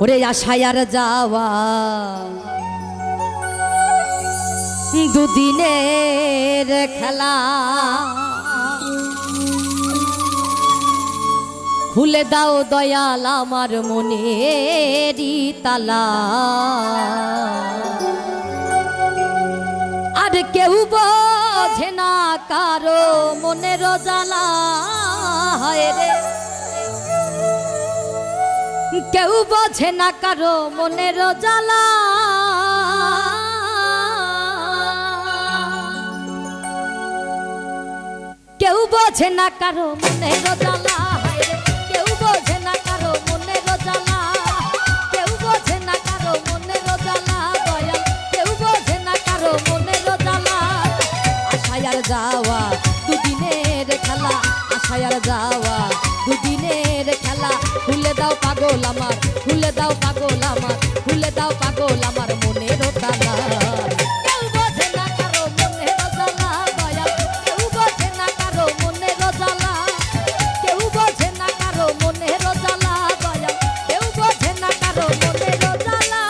ওরে আশায় আর যাওয়া দুদিনের খেলা, খুলে দাও দয়াল আমার মনেরই তালা। আর কেউ বোঝে না কারো মনের জ্বালা, হায় রে কেউ বোঝে না কারো মনের জ্বালা। কেউ বোঝে না কারো মনের জ্বালা, কেউ বোঝে না কারো মনের জ্বালা, কেউ বোঝে না কারো মনের জ্বালা দয়াল, কেউ বোঝে না কারো মনের জ্বালা। আশায় আর যাওয়া দুদিনের খেলা, আশায় আর যাওয়া দুদিনের খেলা। খুলে দাও পাগল আমার, খুলে দাও পাগল আমার, খুলে দাও পাগল আমার মনের তালা। কেউ বোঝে না কারো মনের জ্বালা দয়াল, কেউ বোঝে না কারো মনের জ্বালা, কেউ বোঝে না কারো মনের জ্বালা দয়াল, কেউ বোঝে না কারো মনের জ্বালা।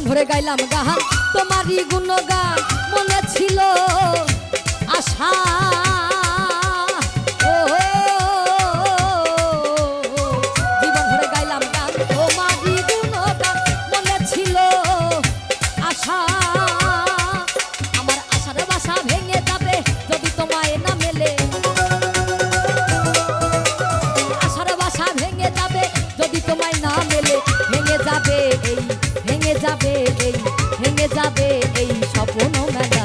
ভরে গাইলাম গান তোমারই গুণগান, মনে ছিল আশা জীবন ভরে গাইলাম গান তোমারই গুণগান, মনে ছিল আশা। আমার আশার বাসা ভেঙে যাবে যদি তোমায় না মেলে, আশার বাসা ভেঙে যাবে যদি তোমায় না মেলে। ভেঙে যাবে এই, ভেঙে যাবে এই, ভেঙে যাবে এই স্বপ্ন মেলা।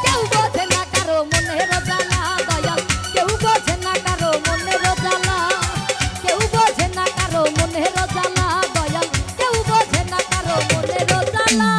কেউ বোঝে না কারো মনের জ্বালা দয়াল, কেউ বোঝে না কারো মনের জ্বালা, কেউ বোঝে না কারো মনের জ্বালা দয়াল, কেউ বোঝে না কারো মনের জ্বালা।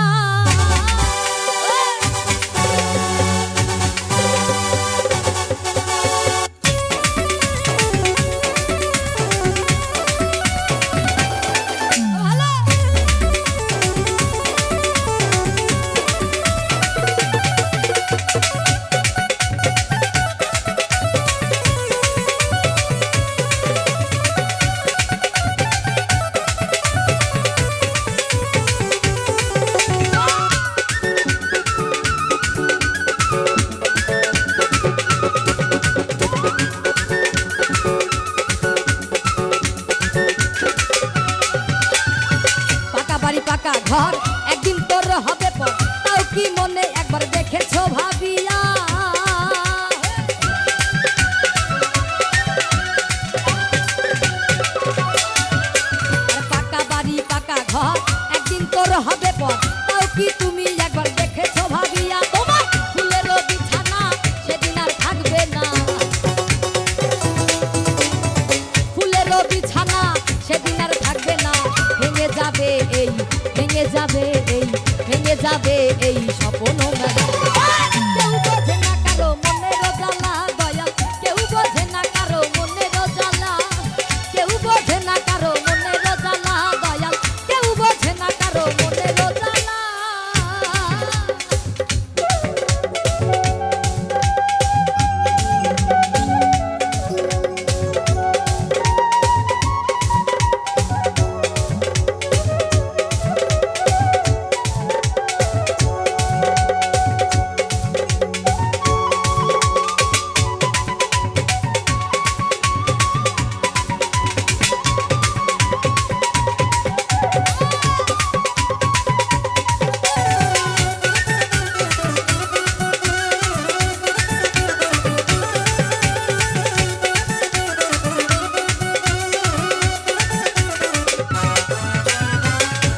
পাকা ঘর একদিন তোর হবে পর, তাও কি মনে একবার দেখেছো ভাবিয়া? পাকা বাড়ি পাকা ঘর একদিন তোর হবে পর, তাও কি তুমি একবার দেখেছো ভাবিয়া? তোমার ফুলের বিছানা সেদিন আর থাকবে না, ফুলের বিছানা সেদিন আর থাকবে না। ভেঙে যাবে এই, ভেঙে যাবে এই, ভেঙে যাবে এই স্বপ্ন মেলা। কেউ বোঝে না কারো মনের জ্বালা দয়াল, কেউ বোঝে না কারো মনের জ্বালা, কেউ বোঝে না কারো মনের জ্বালা দয়াল, কেউ বোঝে না কারো মনের জ্বালা।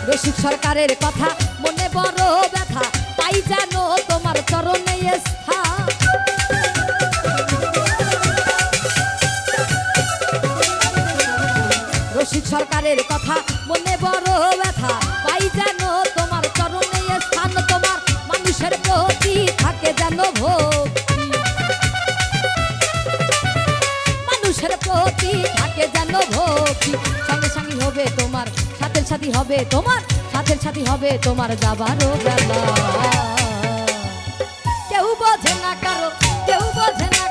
রসিক সরকারের কথা মনে বড় ব্যথা, তাই জানো তোমার চরণে স্থান। রসিক সরকারের কথা মনে বড় ব্যথা পাই যেন তোমার চরণে স্থান তোমার মানুষের প্রতি থাকে যেন ভক্তি মানুষের প্রতি থাকে যেন ভক্তি সঙ্গে সঙ্গী হবে তোমার সাথের সাথী হবে তোমার সাথের সাথী হবে তোমার যাবারও বেলা কেউ বোঝে না কারো কেউ বোঝে না